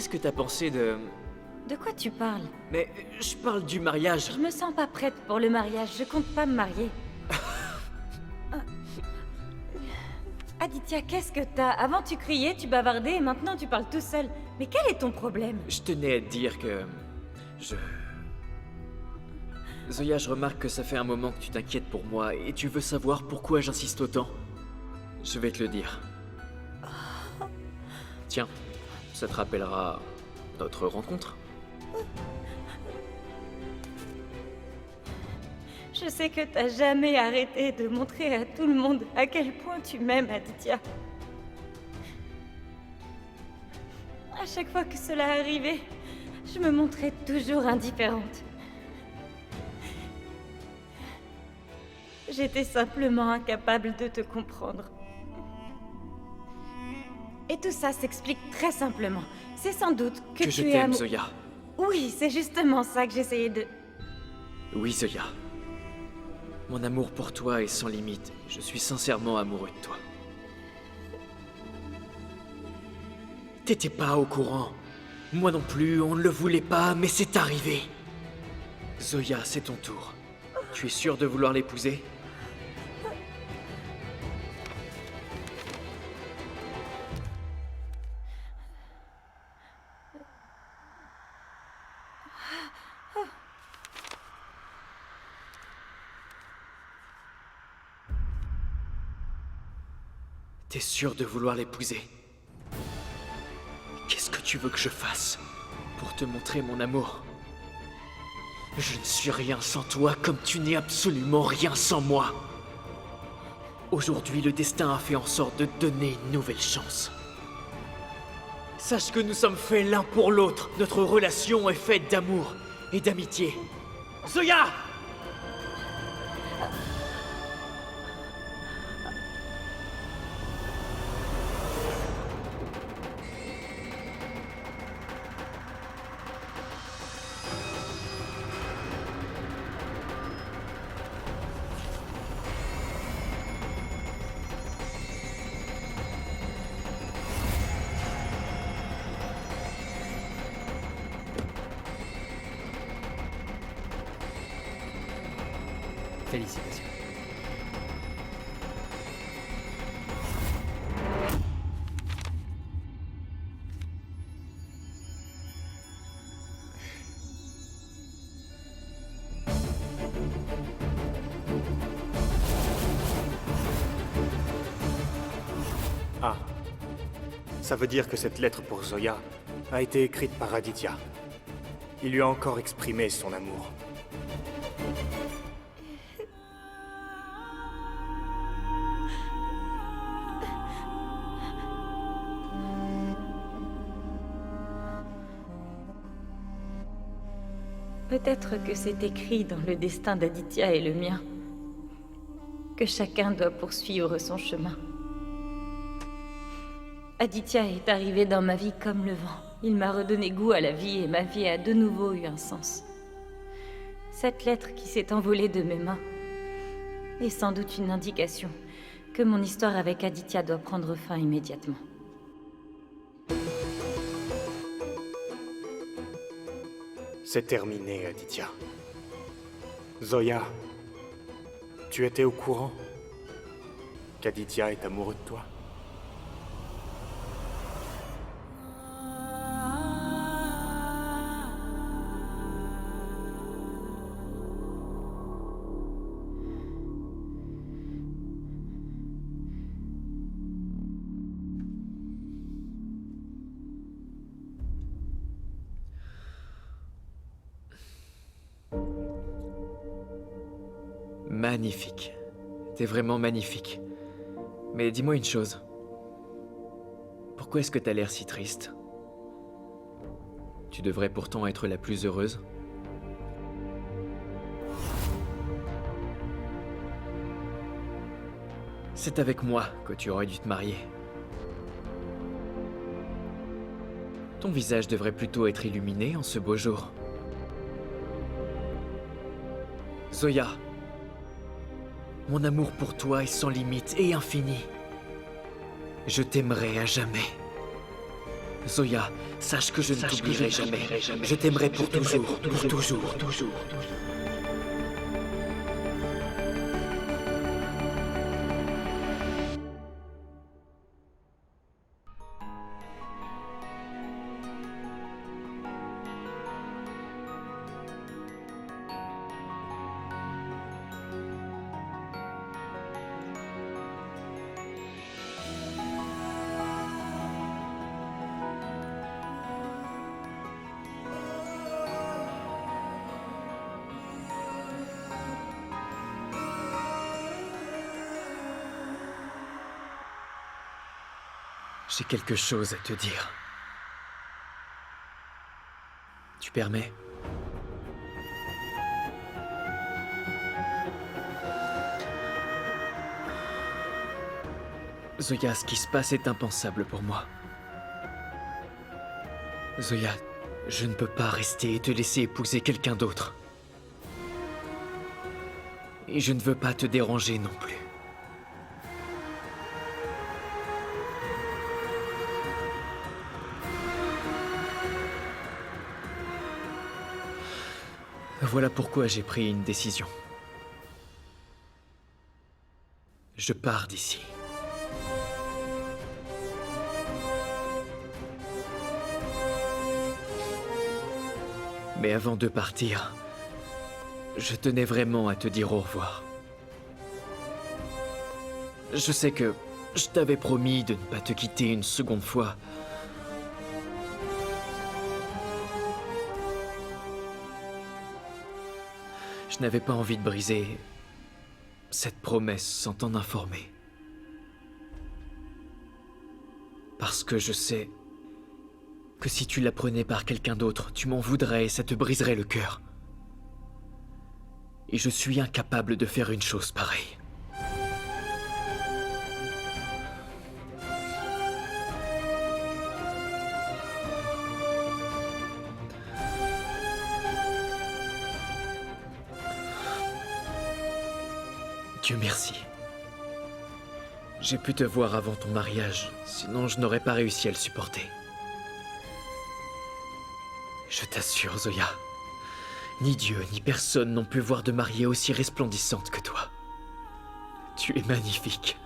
qu'est-ce que t'as pensé de... De quoi tu parles? Mais je parle du mariage. Je me sens pas prête pour le mariage, je compte pas me marier. Aditya, qu'est-ce que t'as? Avant tu criais, tu bavardais et maintenant tu parles tout seul. Mais quel est ton problème? Je tenais à te dire que... Zoya, je remarque que ça fait un moment que tu t'inquiètes pour moi et tu veux savoir pourquoi j'insiste autant. Je vais te le dire. Tiens, ça te rappellera notre rencontre. Je sais que t'as jamais arrêté de montrer à tout le monde à quel point tu m'aimes, Aditya. À chaque fois que cela arrivait, je me montrais toujours indifférente. J'étais simplement incapable de te comprendre. Et tout ça s'explique très simplement. C'est sans doute que je tu es t'aime, Zoya. Oui, c'est justement ça que j'essayais de... Oui, Zoya. Mon amour pour toi est sans limite. Je suis sincèrement amoureux de toi. T'étais pas au courant. Moi non plus, on ne le voulait pas, mais c'est arrivé. Zoya, c'est ton tour. Tu es sûre de vouloir l'épouser ? T'es sûre de vouloir l'épouser? Qu'est-ce que tu veux que je fasse pour te montrer mon amour? Je ne suis rien sans toi comme tu n'es absolument rien sans moi. Aujourd'hui, le destin a fait en sorte de te donner une nouvelle chance. Sache que nous sommes faits l'un pour l'autre. Notre relation est faite d'amour et d'amitié. Zoya! Félicitations. Ah. Ça veut dire que cette lettre pour Zoya a été écrite par Aditya. Il lui a encore exprimé son amour. Peut-être que c'est écrit dans le destin d'Aditya et le mien. Que chacun doit poursuivre son chemin. Aditya est arrivé dans ma vie comme le vent. Il m'a redonné goût à la vie et ma vie a de nouveau eu un sens. Cette lettre qui s'est envolée de mes mains est sans doute une indication que mon histoire avec Aditya doit prendre fin immédiatement. C'est terminé, Aditya. Zoya, tu étais au courant qu'Aditya est amoureux de toi? Magnifique. T'es vraiment magnifique. Mais dis-moi une chose. Pourquoi est-ce que t'as l'air si triste? Tu devrais pourtant être la plus heureuse. C'est avec moi que tu aurais dû te marier. Ton visage devrait plutôt être illuminé en ce beau jour. Zoya, mon amour pour toi est sans limite et infini. Je t'aimerai à jamais. Zoya, sache que je ne t'oublierai jamais. Je t'aimerai pour toujours, pour toujours, toujours. J'ai quelque chose à te dire. Tu permets? Zoya, ce qui se passe est impensable pour moi. Zoya, je ne peux pas rester et te laisser épouser quelqu'un d'autre. Et je ne veux pas te déranger non plus. Voilà pourquoi j'ai pris une décision. Je pars d'ici. Mais avant de partir, je tenais vraiment à te dire au revoir. Je sais que je t'avais promis de ne pas te quitter une seconde fois. Je n'avais pas envie de briser cette promesse sans t'en informer. Parce que je sais que si tu la prenais par quelqu'un d'autre, tu m'en voudrais et ça te briserait le cœur. Et je suis incapable de faire une chose pareille. Dieu merci. J'ai pu te voir avant ton mariage, sinon je n'aurais pas réussi à le supporter. Je t'assure, Zoya, ni Dieu ni personne n'ont pu voir de mariée aussi resplendissante que toi. Tu es magnifique.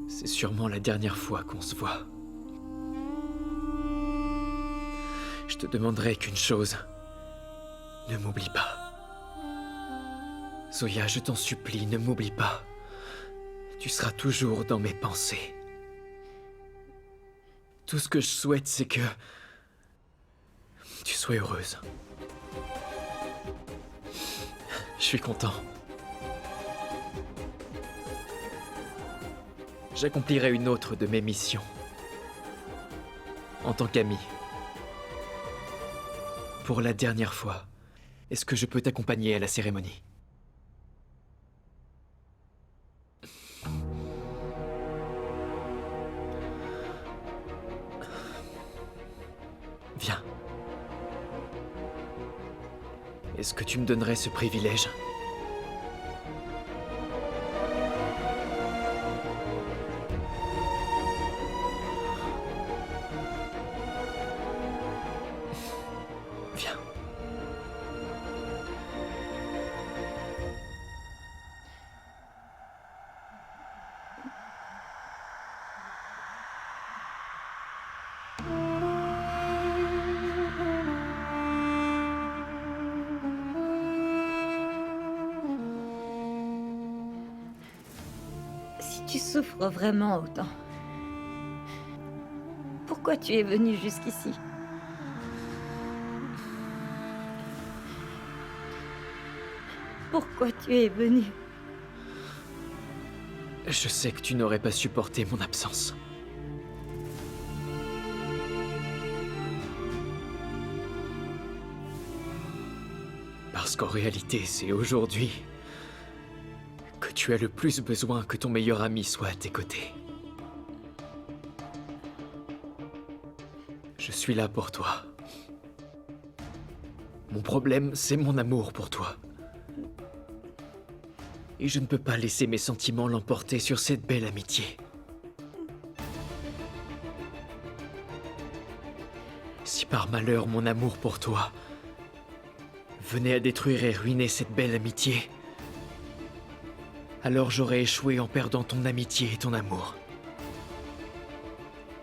C'est sûrement la dernière fois qu'on se voit. Je te demanderai qu'une chose. Ne m'oublie pas. Zoya, je t'en supplie, ne m'oublie pas. Tu seras toujours dans mes pensées. Tout ce que je souhaite, c'est que tu sois heureuse. Je suis content. J'accomplirai une autre de mes missions. En tant qu'ami. Pour la dernière fois, est-ce que je peux t'accompagner à la cérémonie ? Viens. Est-ce que tu me donnerais ce privilège ? Viens. Si tu souffres vraiment autant, pourquoi tu es venu jusqu'ici? Pourquoi tu es venu? Je sais que tu n'aurais pas supporté mon absence. Parce qu'en réalité, c'est aujourd'hui que tu as le plus besoin que ton meilleur ami soit à tes côtés. Je suis là pour toi. Mon problème, c'est mon amour pour toi. Et je ne peux pas laisser mes sentiments l'emporter sur cette belle amitié. Si par malheur mon amour pour toi venait à détruire et ruiner cette belle amitié, alors j'aurais échoué en perdant ton amitié et ton amour.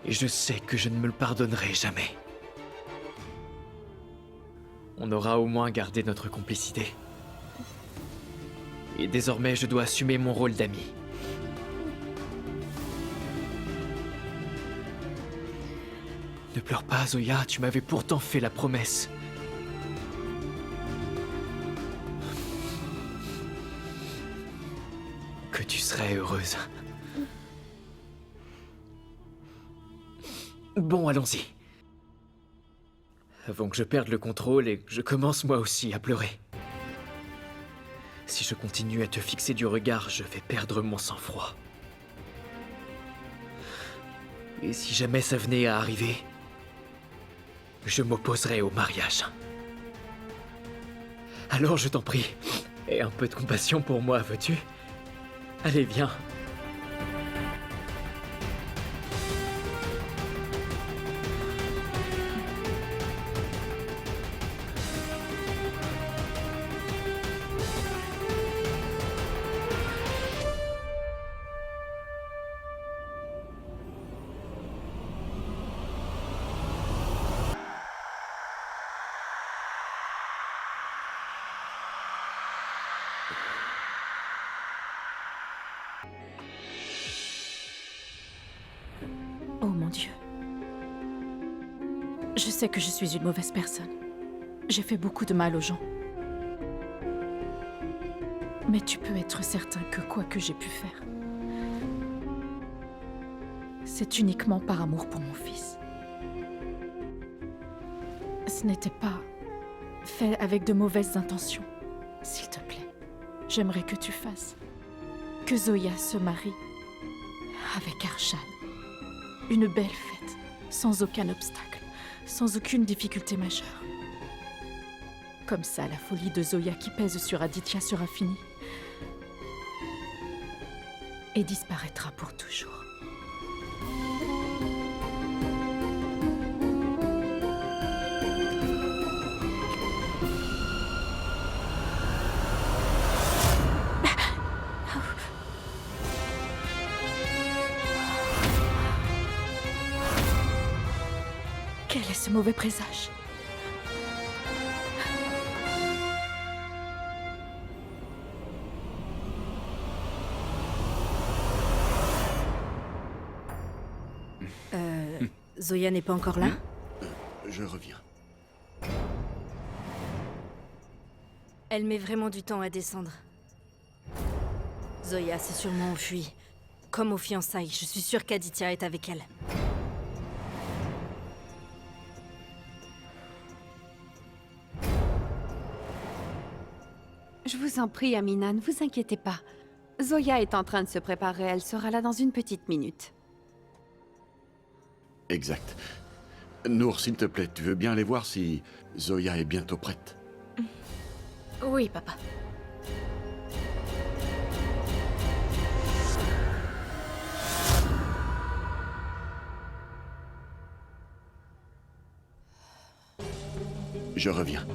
Et je sais que je ne me le pardonnerai jamais. On aura au moins gardé notre complicité. Et désormais, je dois assumer mon rôle d'ami. Ne pleure pas, Zoya, tu m'avais pourtant fait la promesse. Que tu serais heureuse. Bon, allons-y. Avant que je perde le contrôle et que je commence moi aussi à pleurer. Si je continue à te fixer du regard, je vais perdre mon sang-froid. Et si jamais ça venait à arriver, je m'opposerai au mariage. Alors je t'en prie, aie un peu de compassion pour moi, veux-tu? Allez, viens. Oh mon Dieu. Je sais que je suis une mauvaise personne. J'ai fait beaucoup de mal aux gens. Mais tu peux être certain que quoi que j'ai pu faire, c'est uniquement par amour pour mon fils. Ce n'était pas fait avec de mauvaises intentions. S'il te plaît, j'aimerais que tu fasses que Zoya se marie avec Arshad. Une belle fête, sans aucun obstacle, sans aucune difficulté majeure. Comme ça, la folie de Zoya qui pèse sur Aditya sera finie et disparaîtra pour toujours. Quel est ce mauvais présage? Zoya n'est pas encore là? Je reviens. Elle met vraiment du temps à descendre. Zoya s'est sûrement enfuie. Comme aux fiançailles, je suis sûre qu'Aditya est avec elle. Je vous en prie, Amina, ne vous inquiétez pas. Zoya est en train de se préparer, elle sera là dans une petite minute. Exact. Nour, s'il te plaît, tu veux bien aller voir si Zoya est bientôt prête? Oui, papa. Je reviens.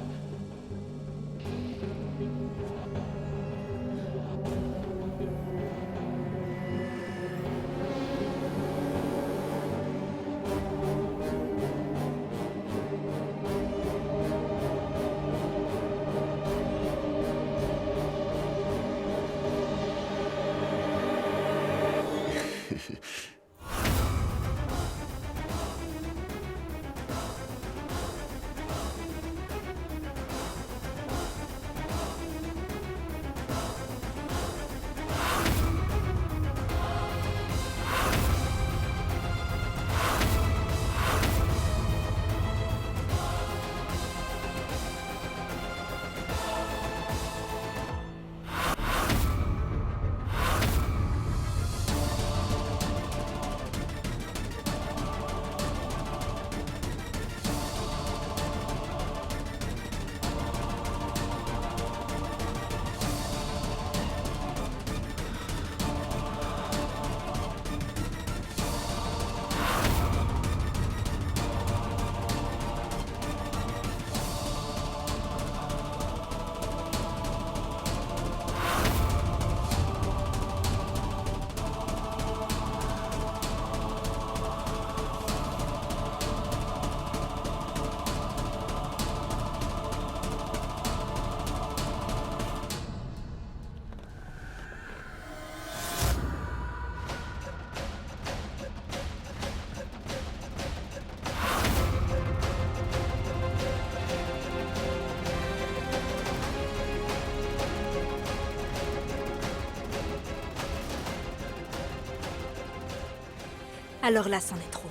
Alors là, c'en est trop.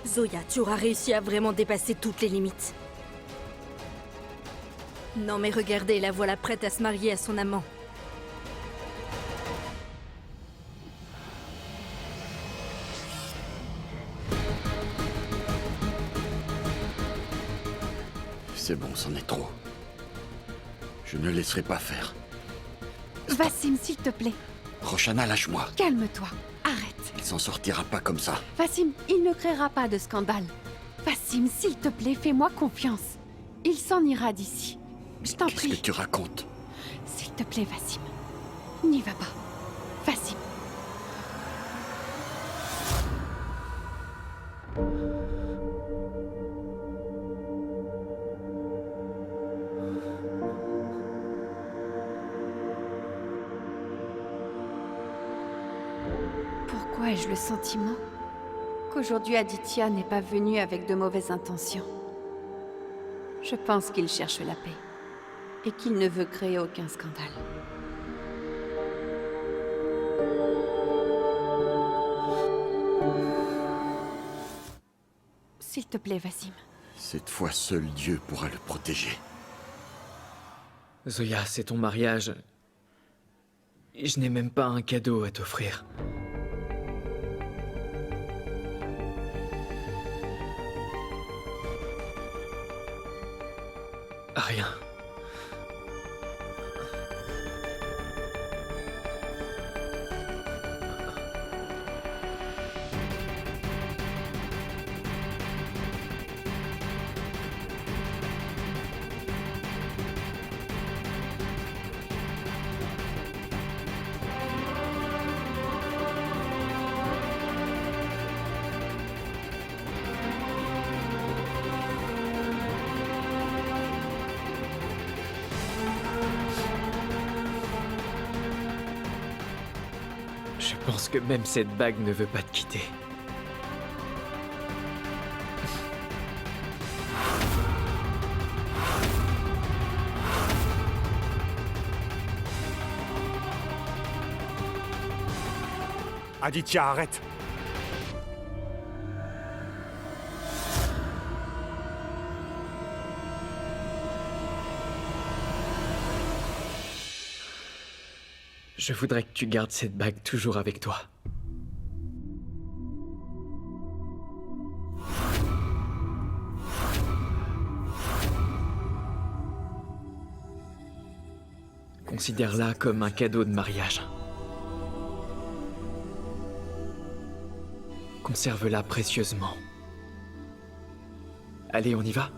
Zoya, tu auras réussi à vraiment dépasser toutes les limites. Non mais regardez, la voilà prête à se marier à son amant. C'est bon, c'en est trop. Je ne laisserai pas faire. Vassim, s'il te plaît, Roshana, lâche-moi. calme-toi. Arrête. Il s'en sortira pas comme ça. Vassim, il ne créera pas de scandale. Vassim, s'il te plaît, fais-moi confiance. Il s'en ira d'ici. Je t'en Qu'est-ce que prie. tu racontes? S'il te plaît, Vassim. N'y va pas. Vassim. Pourquoi ai-je le sentiment qu'aujourd'hui Aditya n'est pas venu avec de mauvaises intentions? Je pense qu'il cherche la paix et qu'il ne veut créer aucun scandale. S'il te plaît, Vassim. Cette fois, seul Dieu pourra le protéger. Zoya, c'est ton mariage. Et je n'ai même pas un cadeau à t'offrir. Rien. Je pense que même cette bague ne veut pas te quitter. Aditya, arrête! Je voudrais que tu gardes cette bague toujours avec toi. Considère-la comme un cadeau de mariage. Conserve-la précieusement. Allez, on y va?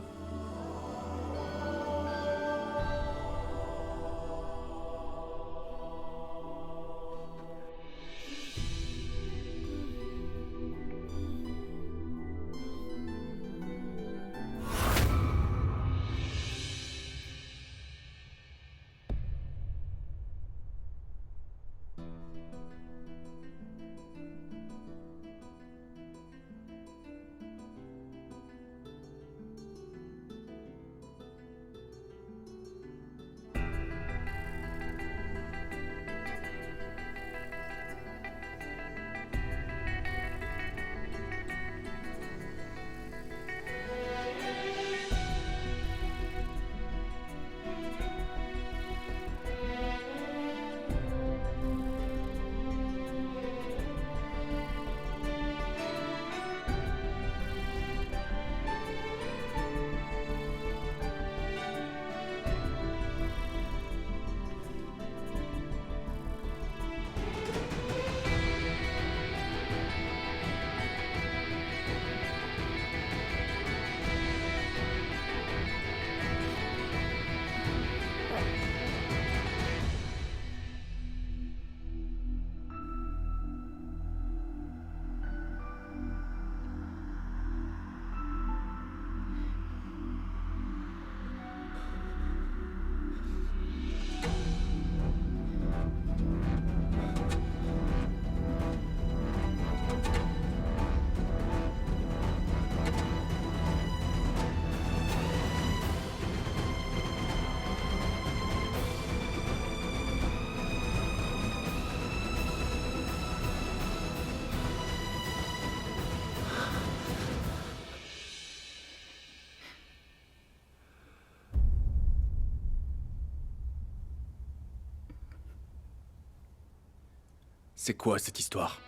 C'est quoi cette histoire?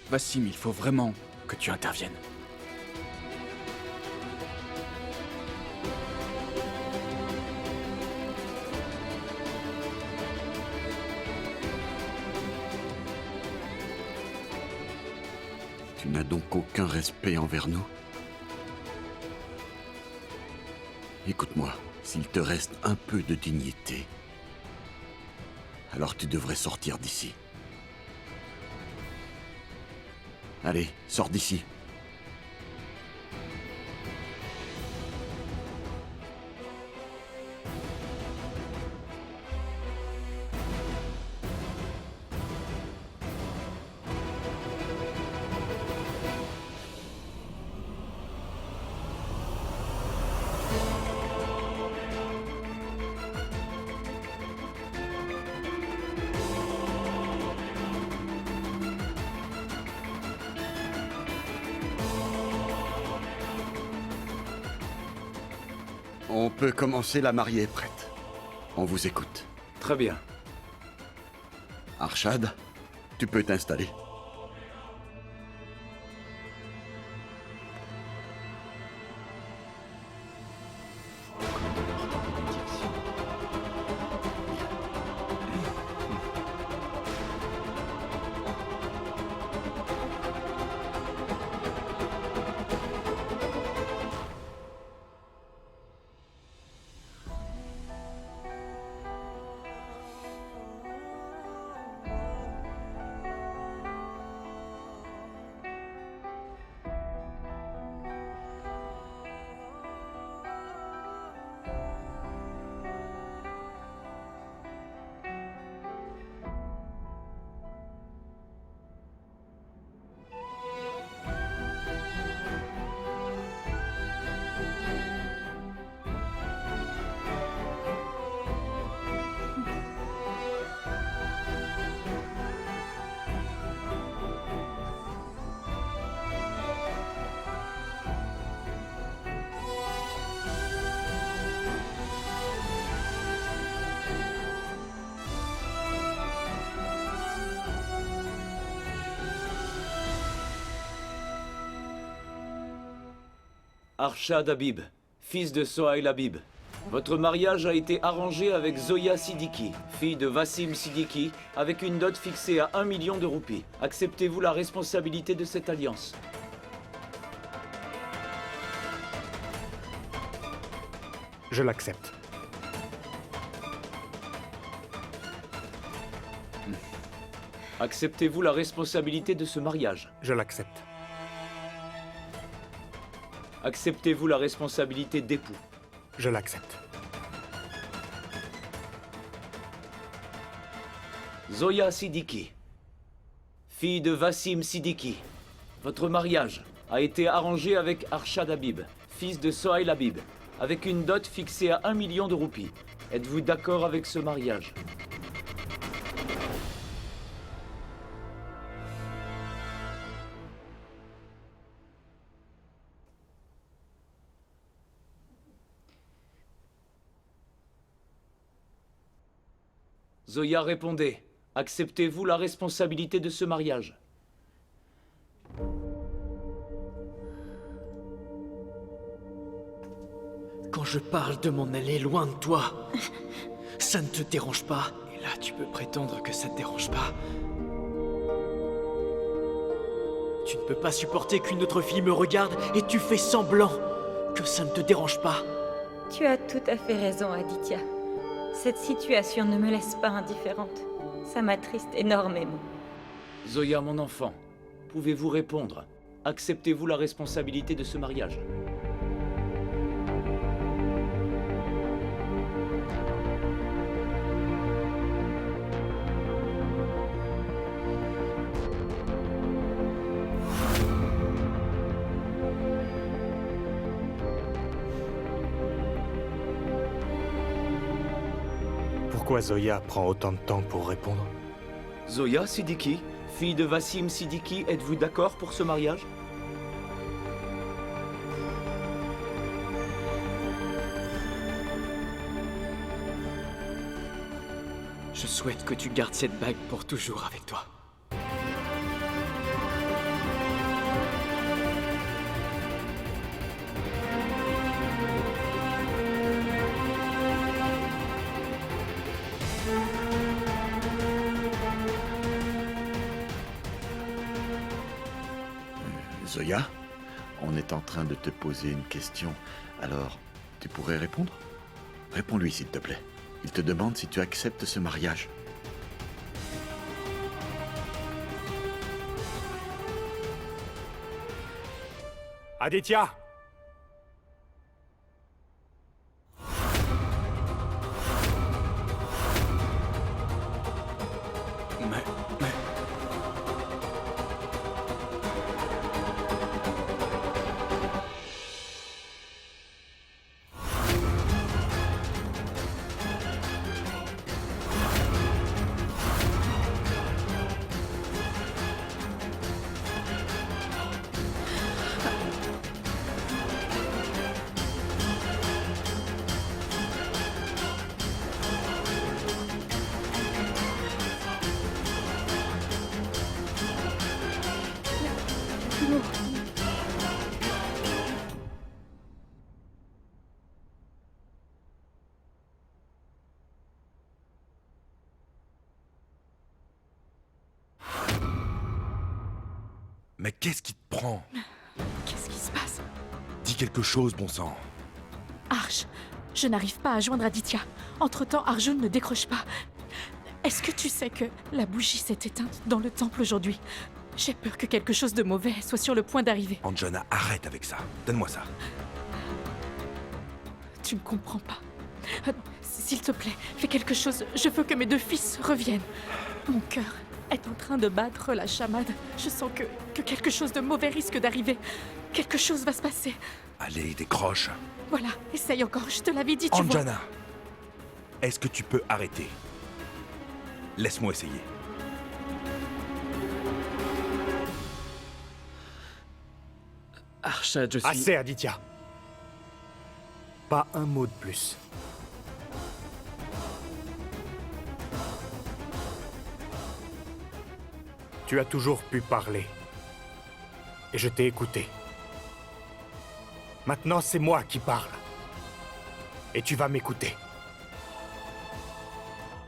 Vassim, il faut vraiment que tu interviennes. Tu n'as donc aucun respect envers nous? Écoute-moi, s'il te reste un peu de dignité, alors tu devrais sortir d'ici. Allez, sors d'ici. On peut commencer, la mariée est prête. On vous écoute. Très bien. Arshad, tu peux t'installer. Arshad Habib, fils de Sohail Habib. Votre mariage a été arrangé avec Zoya Siddiqui, fille de Vassim Siddiqui, avec une dot fixée à 1 million de roupies. Acceptez-vous la responsabilité de cette alliance? Je l'accepte. Acceptez-vous la responsabilité de ce mariage? Je l'accepte. Acceptez-vous la responsabilité d'époux? Je l'accepte. Zoya Siddiqui, fille de Vassim Siddiqui. Votre mariage a été arrangé avec Arshad Habib, fils de Sohail Habib, avec une dot fixée à 1 million de roupies. Êtes-vous d'accord avec ce mariage? Zoya, répondez. Acceptez-vous la responsabilité de ce mariage? Quand je parle de m'en aller loin de toi, ça ne te dérange pas. Et là, tu peux prétendre que ça te dérange pas. Tu ne peux pas supporter qu'une autre fille me regarde et tu fais semblant que ça ne te dérange pas. Tu as tout à fait raison, Aditya. Cette situation ne me laisse pas indifférente. Ça m'attriste énormément. Zoya, mon enfant, pouvez-vous répondre? Acceptez-vous la responsabilité de ce mariage? Pourquoi Zoya prend autant de temps pour répondre? Zoya Siddiqui, fille de Vassim Siddiqui, êtes-vous d'accord pour ce mariage? Je souhaite que tu gardes cette bague pour toujours avec toi. Zoya, on est en train de te poser une question. Alors, tu pourrais répondre? Réponds-lui, s'il te plaît. Il te demande si tu acceptes ce mariage. Aditya! Mais... Mais qu'est-ce qui te prend? Qu'est-ce qui se passe? Dis quelque chose, bon sang. Arj, je n'arrive pas à joindre Aditya. Entre-temps, Arjun ne décroche pas. Est-ce que tu sais que la bougie s'est éteinte dans le temple aujourd'hui? J'ai peur que quelque chose de mauvais soit sur le point d'arriver. Anjana, arrête avec ça. Donne-moi ça. Tu ne comprends pas. S'il te plaît, fais quelque chose. Je veux que mes 2 fils reviennent. Mon cœur est en train de battre la chamade. Je sens que quelque chose de mauvais risque d'arriver. Quelque chose va se passer. Allez, décroche. Voilà, essaye encore. Je te l'avais dit, tu vois. Anjana, est-ce que tu peux arrêter? Laisse-moi essayer. Arshad, je suis... Assez, Aditya. Pas un mot de plus. Tu as toujours pu parler. Et je t'ai écouté. Maintenant, c'est moi qui parle. Et tu vas m'écouter.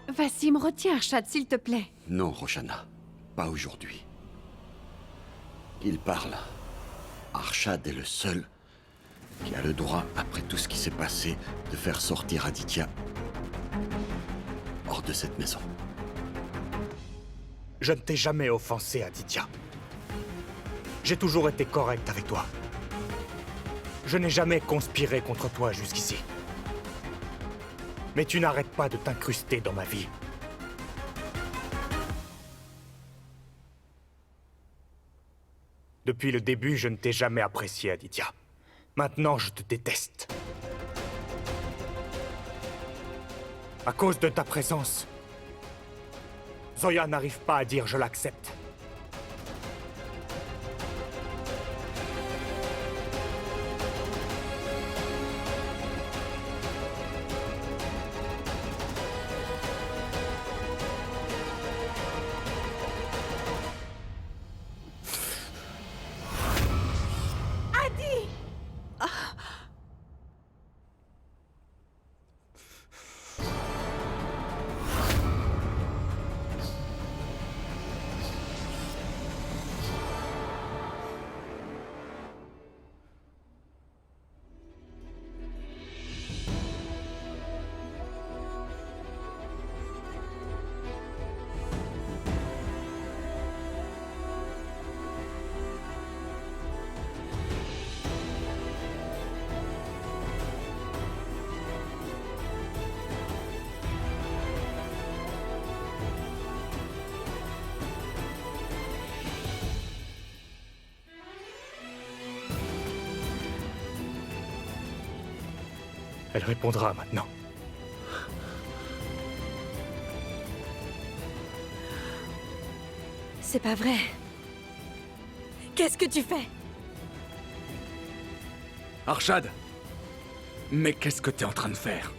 Vassim, retiens Arshad, s'il te plaît. Non, Roshana. Pas aujourd'hui. Il parle. Arshad est le seul qui a le droit, après tout ce qui s'est passé, de faire sortir Aditya hors de cette maison. Je ne t'ai jamais offensé, Aditya. J'ai toujours été correct avec toi. Je n'ai jamais conspiré contre toi jusqu'ici. Mais tu n'arrêtes pas de t'incruster dans ma vie. Depuis le début, je ne t'ai jamais apprécié, Aditya. Maintenant, je te déteste. À cause de ta présence, Zoya n'arrive pas à dire « je l'accepte ». Elle répondra maintenant. C'est pas vrai. Qu'est-ce que tu fais? Arshad! Mais qu'est-ce que t'es en train de faire?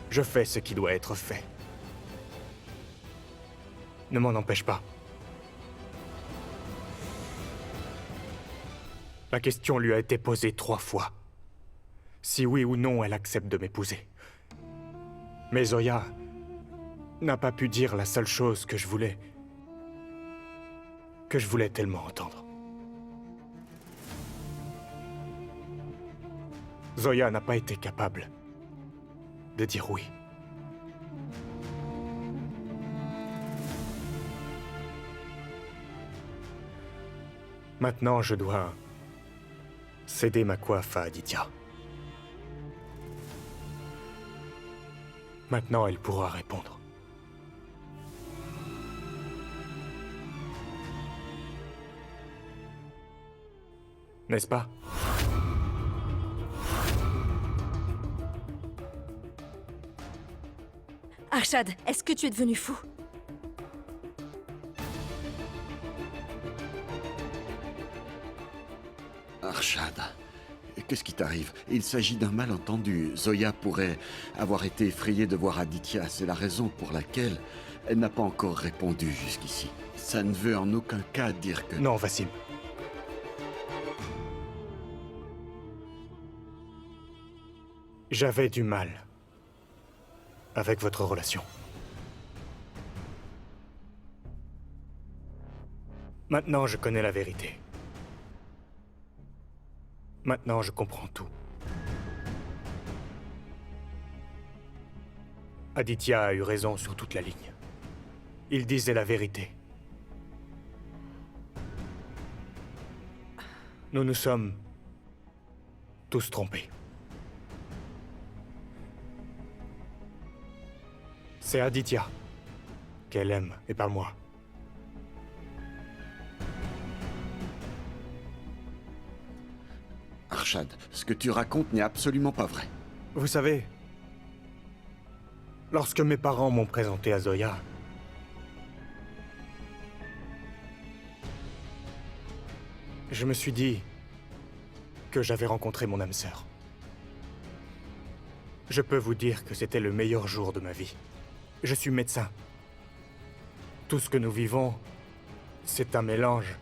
Je fais ce qui doit être fait. Ne m'en empêche pas. La question lui a été posée 3 fois. si oui ou non elle accepte de m'épouser. Mais Zoya n'a pas pu dire la seule chose que je voulais tellement entendre. Zoya n'a pas été capable de dire oui. Maintenant, je dois céder ma coiffe à Aditya. Maintenant, elle pourra répondre. N'est-ce pas? Arshad, est-ce que tu es devenu fou? Arshad, qu'est-ce qui t'arrive? Il s'agit d'un malentendu. Zoya pourrait avoir été effrayée de voir Aditya. C'est la raison pour laquelle elle n'a pas encore répondu jusqu'ici. Ça ne veut en aucun cas dire que... Non, Vassim. J'avais du mal avec votre relation. Maintenant, je connais la vérité. Maintenant, je comprends tout. Aditya a eu raison sur toute la ligne. Il disait la vérité. Nous nous sommes tous trompés. C'est Aditya qu'elle aime, et pas moi. Arshad, ce que tu racontes n'est absolument pas vrai. Vous savez, lorsque mes parents m'ont présenté à Zoya, je me suis dit que j'avais rencontré mon âme sœur. Je peux vous dire que c'était le meilleur jour de ma vie. Je suis médecin. Tout ce que nous vivons, c'est un mélange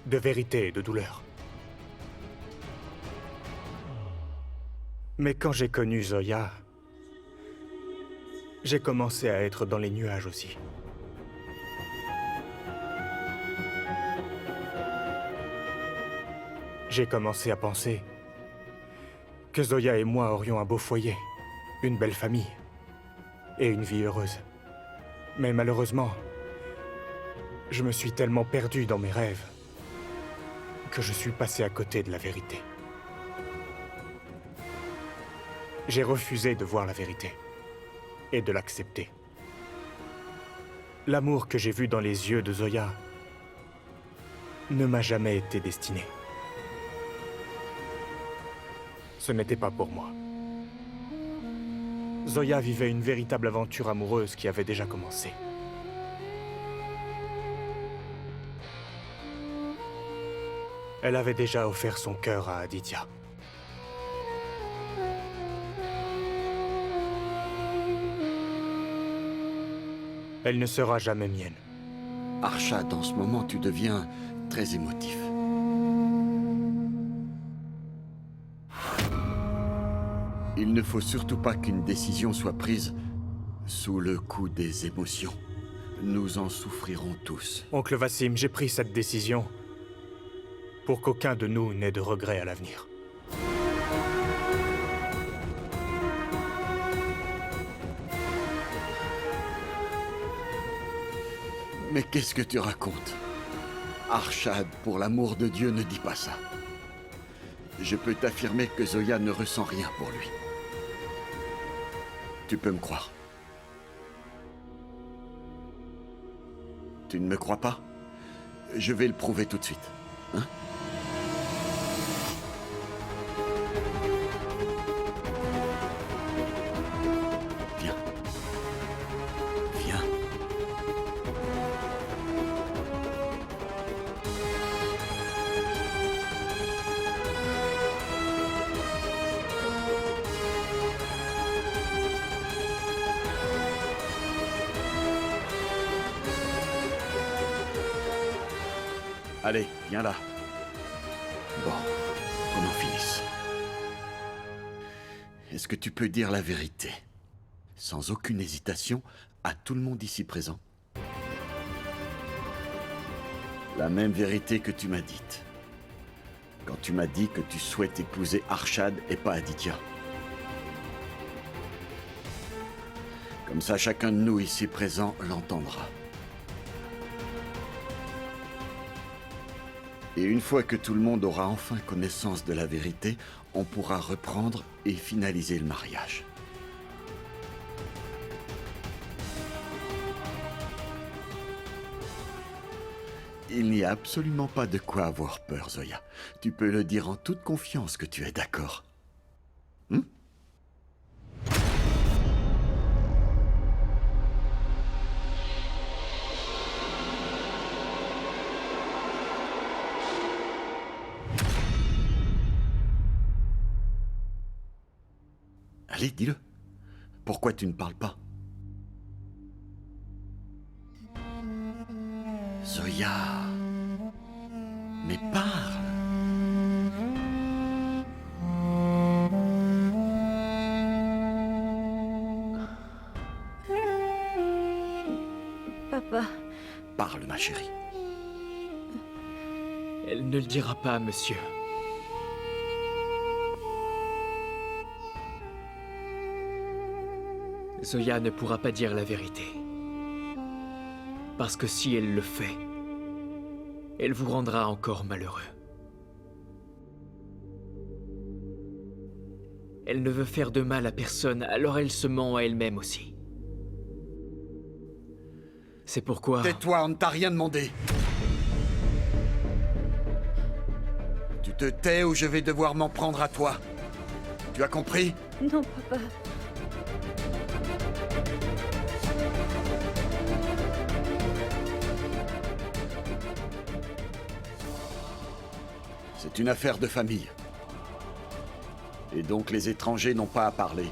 de vérité et de douleur. Mais quand j'ai connu Zoya, j'ai commencé à être dans les nuages aussi. J'ai commencé à penser que Zoya et moi aurions un beau foyer, une belle famille et une vie heureuse. Mais malheureusement, je me suis tellement perdu dans mes rêves que je suis passé à côté de la vérité. J'ai refusé de voir la vérité et de l'accepter. L'amour que j'ai vu dans les yeux de Zoya ne m'a jamais été destiné. Ce n'était pas pour moi. Zoya vivait une véritable aventure amoureuse qui avait déjà commencé. Elle avait déjà offert son cœur à Aditya. Elle ne sera jamais mienne. Arshad, en ce moment, tu deviens très émotif. Il ne faut surtout pas qu'une décision soit prise sous le coup des émotions. Nous en souffrirons tous. Oncle Vassim, j'ai pris cette décision pour qu'aucun de nous n'ait de regrets à l'avenir. Mais qu'est-ce que tu racontes? Arshad, pour l'amour de Dieu, ne dis pas ça. Je peux t'affirmer que Zoya ne ressent rien pour lui. Tu peux me croire. Tu ne me crois pas? Je vais le prouver tout de suite. Hein? Viens. Viens. Allez, viens là. Bon, qu'on en finisse. Est-ce que tu peux dire la vérité, sans aucune hésitation, à tout le monde ici présent? La même vérité que tu m'as dite. Quand tu m'as dit que tu souhaites épouser Arshad et pas Aditya. Comme ça, chacun de nous ici présent l'entendra. Et une fois que tout le monde aura enfin connaissance de la vérité, on pourra reprendre et finaliser le mariage. Il n'y a absolument pas de quoi avoir peur, Zoya. Tu peux le dire en toute confiance que tu es d'accord. Allez, dis-le. Pourquoi tu ne parles pas? Zoya. Mais parle. Papa. Parle, ma chérie. Elle ne le dira pas, monsieur. Zoya ne pourra pas dire la vérité. Parce que si elle le fait, elle vous rendra encore malheureux. Elle ne veut faire de mal à personne, alors elle se ment à elle-même aussi. C'est pourquoi... Tais-toi, on ne t'a rien demandé. Tu te tais ou je vais devoir m'en prendre à toi. Tu as compris? Non, papa. C'est une affaire de famille. Et donc les étrangers n'ont pas à parler.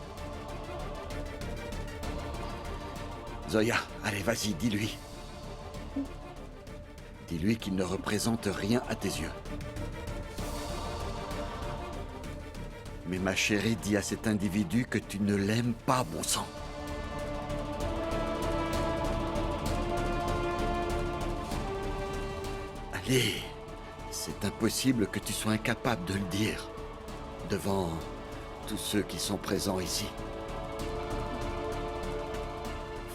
Zoya, allez, vas-y, dis-lui. Dis-lui qu'il ne représente rien à tes yeux. Mais ma chérie, dis à cet individu que tu ne l'aimes pas, bon sang. Allez, c'est impossible que tu sois incapable de le dire devant tous ceux qui sont présents ici.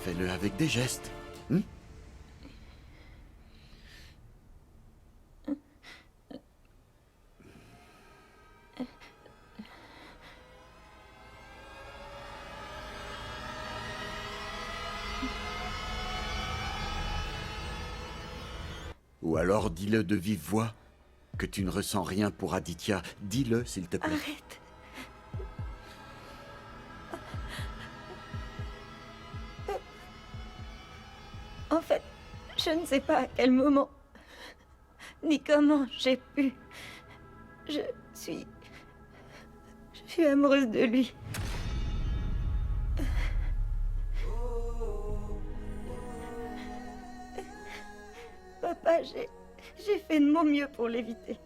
Fais-le avec des gestes. Ou alors dis-le de vive voix, que tu ne ressens rien pour Aditya. Dis-le, s'il te plaît. Arrête. En fait, je ne sais pas à quel moment, ni comment j'ai pu... Je suis amoureuse de lui. Papa, j'ai fait de mon mieux pour l'éviter.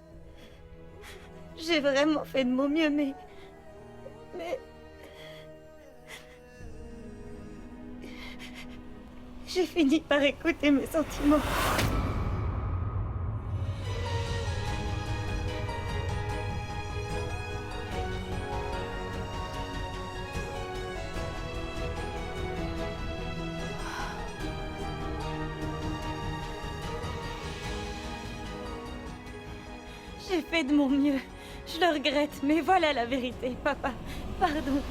J'ai vraiment fait de mon mieux, mais... J'ai fini par écouter mes sentiments. J'ai fait de mon mieux. Je le regrette, mais voilà la vérité, papa. Pardon.